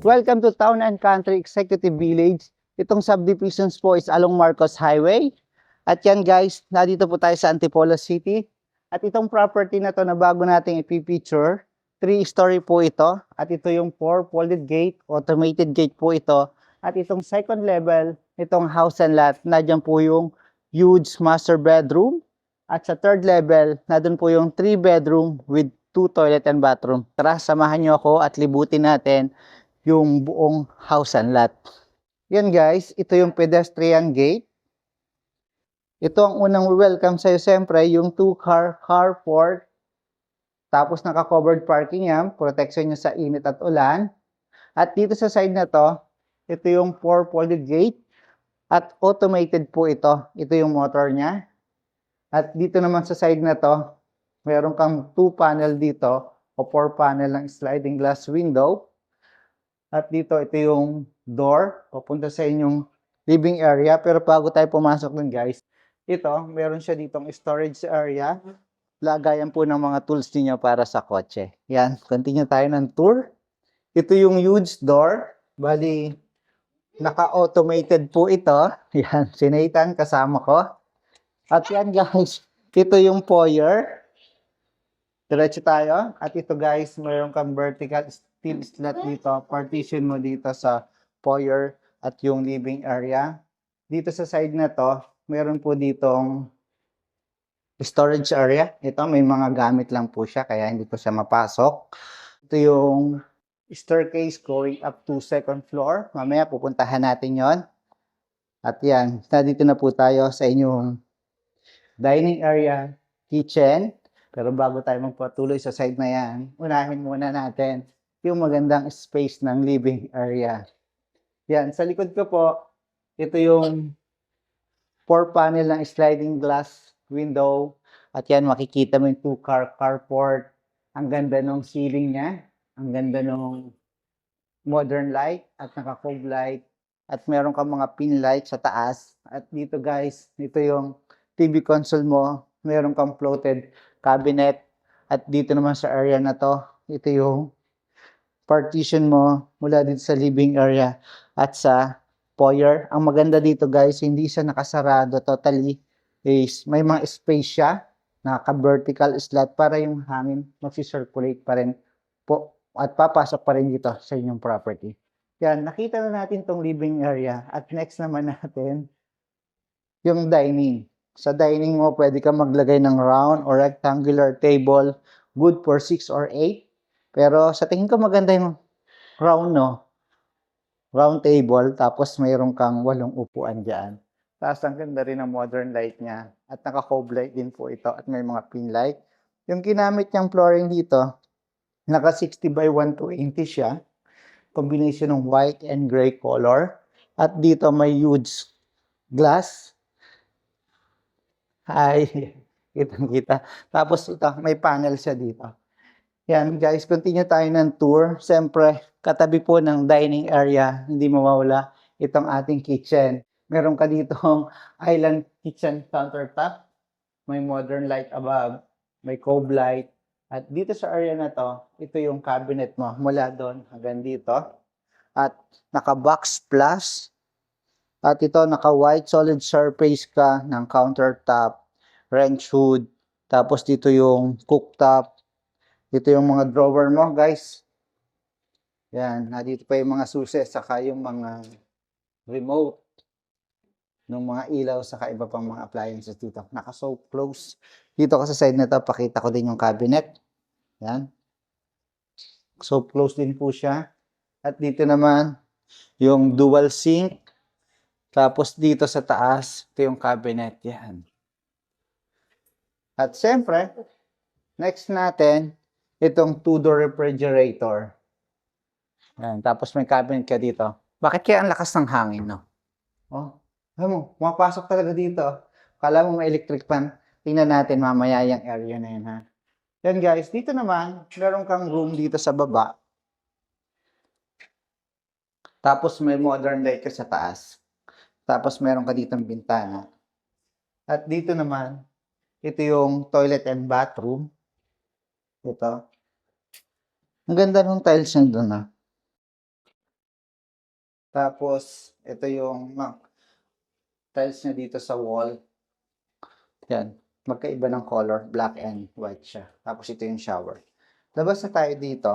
Welcome to Town and Country Executive Village. Itong subdivisions po is along Marcos Highway. At yan guys, nandito po tayo sa Antipolo City. At itong property na to na bago nating ipipicture, 3-story po ito. At ito yung 4-folded gate, automated gate po ito. At itong second level, itong house and lot, nadyan po yung huge master bedroom. At sa third level, nadun po yung 3-bedroom with 2 toilet and bathroom. Tara, samahan nyo ako at libutin natin yung buong house and lot. Yan guys, ito yung pedestrian gate. Ito ang unang welcome sa'yo, siyempre, yung 2-car carport. Tapos naka-covered parking yan, protection nyo sa init at ulan. At dito sa side na to, ito yung 4-folded gate. At automated po ito. Ito yung motor niya. At dito naman sa side na to, meron kang 2 panel dito o 4 panel ng sliding glass window. At dito, ito yung door papunta sa inyong living area. Pero bago tayo pumasok dun guys, ito, meron siya ditong storage area. Lagayan po ng mga tools niyo para sa kotse. Yan, continue tayo ng tour. Ito yung huge door. Bali, naka-automated po ito. Yan, si Nathan kasama ko. At yan guys, ito yung foyer. Diretso tayo. At ito guys, mayroon kang vertical steel slat dito. Partition mo dito sa foyer at yung living area. Dito sa side na to, mayroon po ditong storage area. Ito, may mga gamit lang po siya, kaya hindi po siya mapasok. Ito yung staircase going up to 2nd floor. Mamaya pupuntahan natin yon. At yan, dito na po tayo sa inyong dining area, kitchen. Pero bago tayo magpatuloy sa side na yan, unahin muna natin yung magandang space ng living area. Yan, sa likod ko po, ito yung 4-panel ng sliding glass window. At yan, makikita mo yung 2-car carport. Ang ganda ng ceiling niya. Ang ganda ng modern light at naka-cove light. At meron kang mga pin light sa taas. At dito guys, ito yung TV console mo. Meron kang floated cabinet. At dito naman sa area na to, ito yung partition mo mula dito sa living area at sa foyer. Ang maganda dito guys, hindi siya nakasarado totally. Is may mga space siya, naka-vertical slot para yung hangin mag-circulate pa rin po at papasok pa rin dito sa inyong property. Yan, nakita na natin tong living area at next naman natin yung dining. Sa dining mo, pwede ka maglagay ng round or rectangular table, good for 6 or 8. Pero sa tingin ko maganda yung round, no? Round table, tapos mayroon kang 8 upuan dyan. Tapos ang ganda rin ng modern light niya. At naka-cove light din po ito at may mga pin light. Yung ginamit niyang flooring dito, naka 60 by 120 siya. Combination ng white and gray color. At dito may huge glass. Ay, kitang-kita. Tapos ito, may panel siya dito. Yan guys, continue tayo ng tour. Siyempre, katabi po ng dining area, hindi mawawala itong ating kitchen. Meron ka ditong island kitchen countertop. May modern light above. May cove light. At dito sa area na to, ito yung cabinet mo. Mula doon hanggang dito. At naka-box plus. At ito, naka-white solid surface ka ng countertop, wrench hood, tapos dito yung cooktop, dito yung mga drawer mo, guys. Yan, dito pa yung mga susi, saka yung mga remote ng mga ilaw, saka iba pang mga appliances dito. Naka-so close. Dito ka sa side na to, pakita ko din yung cabinet. Yan. So close din po siya. At dito naman, yung dual sink. Tapos dito sa taas, ito yung cabinet. Yan. At siyempre, next natin, itong 2-door refrigerator. Yan. Tapos may cabinet ka dito. Bakit kaya ang lakas ng hangin, no? Oh, alam mo, pumapasok talaga dito. Kala mo may electric fan. Tingnan natin mamaya yung area na yun, ha? Yan guys, dito naman, meron kang room dito sa baba. Tapos may modern light ka sa taas. Tapos meron ka ditong bintana. At dito naman, ito yung toilet and bathroom. Ito. Ang ganda ng tiles niya doon, ha. Tapos, ito yung tiles niya dito sa wall. Yan. Magkaiba ng color. Black and white siya. Tapos, ito yung shower. Labas na tayo dito.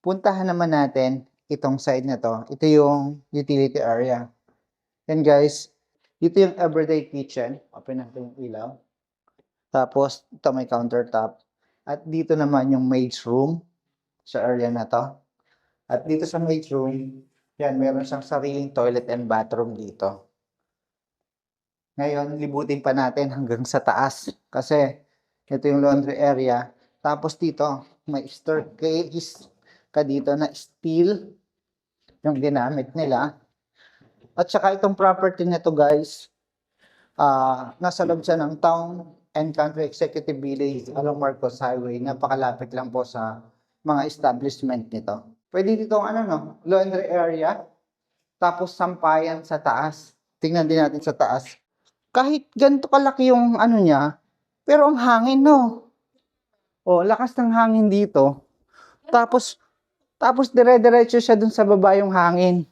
Puntahan naman natin itong side na to. Ito yung utility area. Yan guys. Ito yung everyday kitchen. Open natin yung ilaw. Tapos, ito may countertop. At dito naman yung maid's room sa area na to. At dito sa maid's room, yan, meron siyang sariling toilet and bathroom dito. Ngayon, libutin pa natin hanggang sa taas. Kasi, ito yung laundry area. Tapos dito, may staircase ka dito na steel yung ginamit nila. At saka itong property na to guys, nasa loob siya ng Town and Country Executive Village along Marcos Highway. Napakalapit lang po sa mga establishment nito. Pwede dito laundry area. Tapos sampayan sa taas. Tingnan din natin sa taas. Kahit ganito kalaki yung niya, pero ang hangin, no? O, lakas ng hangin dito. Tapos dire-diretso siya dun sa baba yung hangin.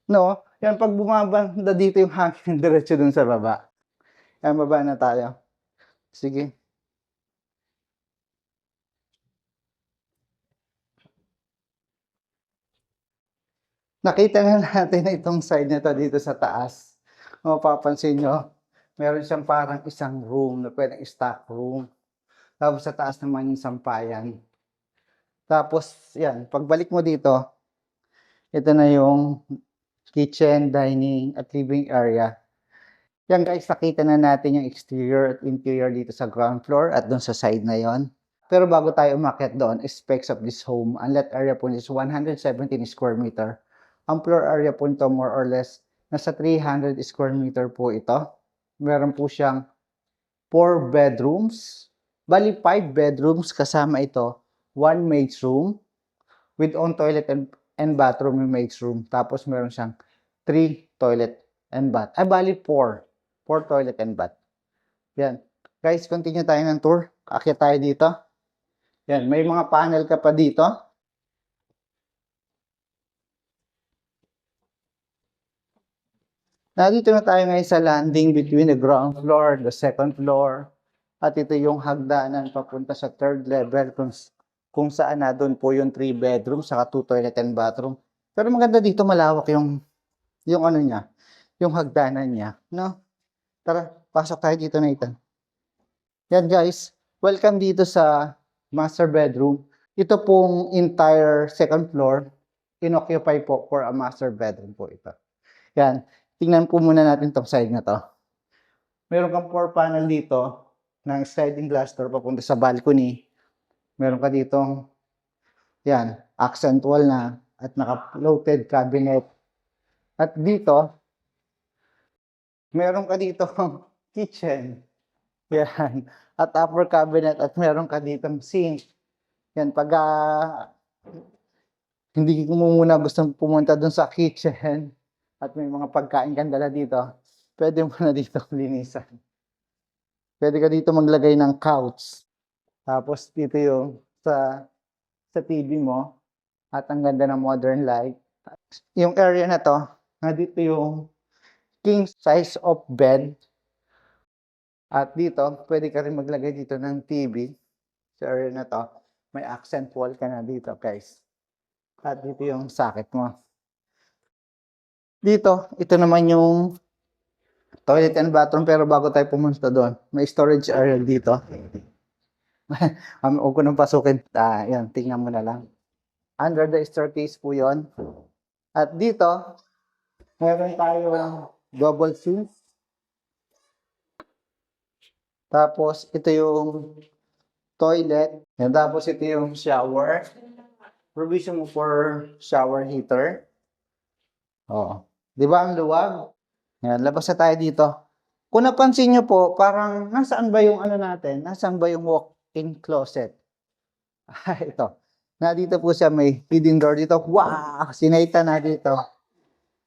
No? Yan, pag bumabanda dito yung hangin, diretso dun sa baba. Yan, baba na tayo. Sige. Nakita na natin itong side nito dito sa taas. Mapapansin nyo, meron siyang parang isang room na pwedeng stock room. Tapos sa taas naman yung sampayan. Tapos, yan, pagbalik mo dito, ito na yung kitchen, dining, at living area. Yan guys, nakita na natin yung exterior at interior dito sa ground floor at dun sa side na yon. Pero bago tayo umakyat doon, specs of this home, ang lot area po is 117 square meter. Ang floor area po nito more or less nasa 300 square meter po ito. Meron po siyang 4 bedrooms. Bali 5 bedrooms kasama ito. 1 maid's room with own toilet and bathroom yung maid's room. Tapos meron siyang 3 toilet and bath. Ay bali 4. 4 toilet and bath. Yan. Guys, continue tayo ng tour. Aakyat tayo dito. Yan, may mga panel ka pa dito. Nandito na tayo ngayon sa landing between the ground floor, the second floor. At ito yung hagdanan papunta sa third level kung saan na doon po yung 3 bedroom saka 2 toilet and bathroom. Pero maganda dito, malawak yung niya, yung hagdanan niya, no? Tara, pasok tayo dito na ito. Yan guys, welcome dito sa master bedroom. Ito pong entire second floor, inoccupy po for a master bedroom po ito. Yan, tingnan po muna natin tong side na to. Meron kang 4 panel dito ng sliding glass door papunta sa balcony. Meron ka ditong yan, accent wall na at naka-floated cabinet. At dito, meron ka ditong kitchen. Yan. At upper cabinet at meron ka ditong sink. Yan, pag hindi ko muna gusto pumunta dun sa kitchen at may mga pagkain kang dala dito, pwede mo na dito linisan. Pwede ka dito maglagay ng couch. Tapos dito yung sa TV mo at ang ganda ng modern light. Yung area na to, dito yung king size of bed. At dito, pwede ka rin maglagay dito ng TV. Sa area na to, may accent wall ka na dito guys. At dito yung socket mo. Dito, ito naman yung toilet and bathroom, pero bago tayo pumunta doon, may storage area dito. Huwag ko nang pasukin. Yan, tingnan mo na lang. Under the staircase po yon. At dito, meron tayong double sink. Tapos, ito yung toilet. Yan, tapos ito yung shower. Provision mo for shower heater. Oo. Di ba ang luwag? Yan, labas na tayo dito. Kung napansin nyo po, parang nasaan ba yung natin? Nasaan ba yung walk-in closet? Ito. Dito po siya, may hidden door dito. Wow! Sinaita na dito.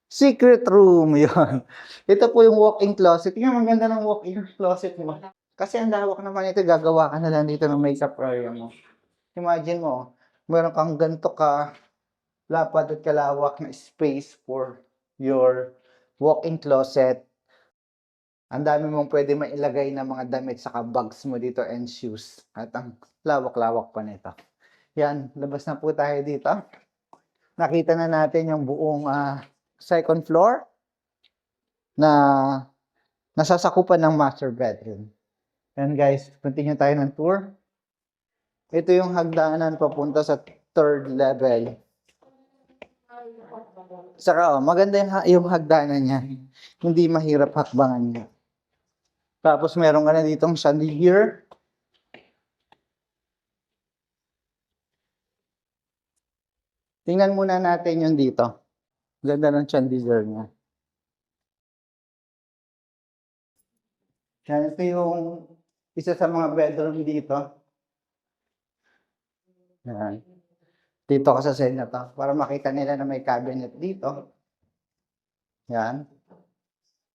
Secret room, yun. Ito po yung walk-in closet. Tingnan, maganda ng walk-in closet mo. Kasi ang lawak naman ito, gagawa ka na lang dito ng makeup area mo. Imagine mo, meron kang ganito ka lapad at kalawak na space for your walk-in closet. Ang dami mong pwede mailagay na mga damit sa bags mo dito and shoes. At ang lawak-lawak pa nito. Yan, labas na po tayo dito. Nakita na natin yung buong second floor na nasasakupan ng master bedroom. And guys, continue tayo ng tour. Ito yung hagdanan papunta sa third level. Saka maganda yung hagdanan niya. Hindi mahirap hakbangan niya. Tapos meron ka na ditong chandelier. Tingnan muna natin yung dito. Ganda ng chandelier niya. Yan, ito yung isa sa mga bedroom dito. Yan. Dito ka sa side to para makita nila na may cabinet dito. Yan.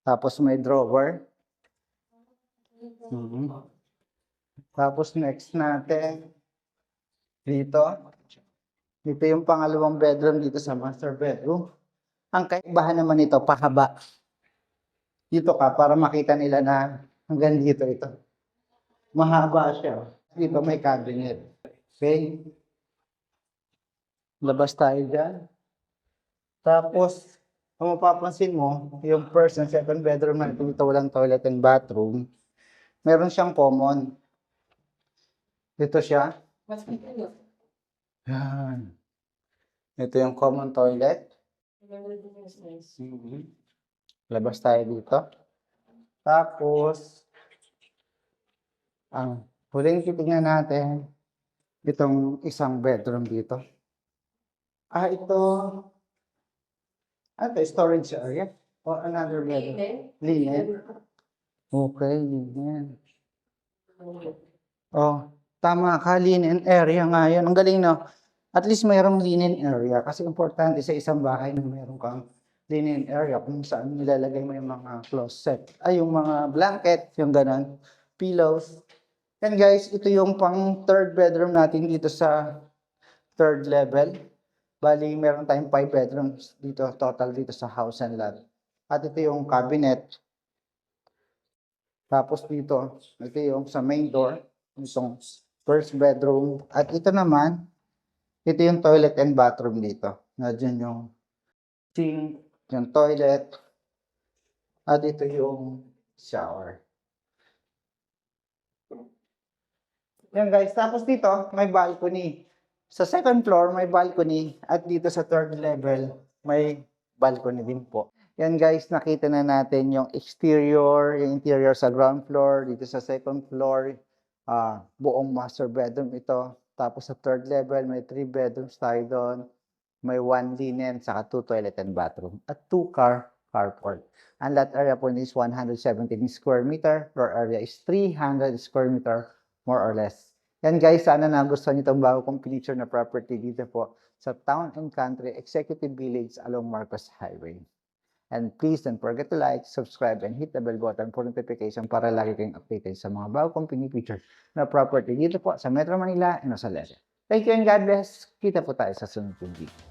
Tapos may drawer. Tapos next natin dito. Dito yung pangalawang bedroom dito sa master bedroom. Ang kaibahan naman nito, pahaba. Dito ka para makita nila na hanggang dito ito. Mahaba siya. Dito may cabinet. Okay. Labas tayo dyan. Tapos, kung mapapansin mo, yung first and second bedroom natin dito walang toilet and bathroom. Meron siyang common. Dito siya. Yan. Ito yung common toilet. Labas tayo dito. Tapos, ang huling titignan natin, itong isang bedroom dito. Ito. Ito, storage area. Or another bedroom. Linen. Okay, linen. Oh, tama ka, linen area nga yan. Ang galing, no? At least mayroong linen area. Kasi importante sa isang bahay na mayroon kang linen area kung saan nilalagay mo yung mga closet. Ay, yung mga blanket, yung ganon. Pillows. And guys, ito yung pang third bedroom natin dito sa third level. Bali, meron tayong 5 bedrooms dito, total dito sa house and lot. At ito yung cabinet. Tapos dito, ito yung sa main door, itong first bedroom. At ito naman, ito yung toilet and bathroom dito. Nandiyan yung sink, yung toilet. At ito yung shower. Yan guys, tapos dito, may balcony. Sa second floor, may balcony at dito sa third level, may balcony din po. Yan guys, nakita na natin yung exterior, yung interior sa ground floor, dito sa second floor, buong master bedroom ito. Tapos sa third level, may 3 bedrooms tayo doon. May 1 linen, saka 2 toilet and bathroom, at 2 carport. Ang lot area po is 117 square meter, floor area is 300 square meter, more or less. Yan guys, sana nagustuhan niyo itong bago kong feature na property dito po sa Town and Country Executive Village along Marcos Highway. And please don't forget to like, subscribe, and hit the bell button for notification para lagi kayong updated sa mga bago kong feature na property dito po sa Metro Manila and Osalete. Thank you and God bless. Kita po tayo sa sunod video.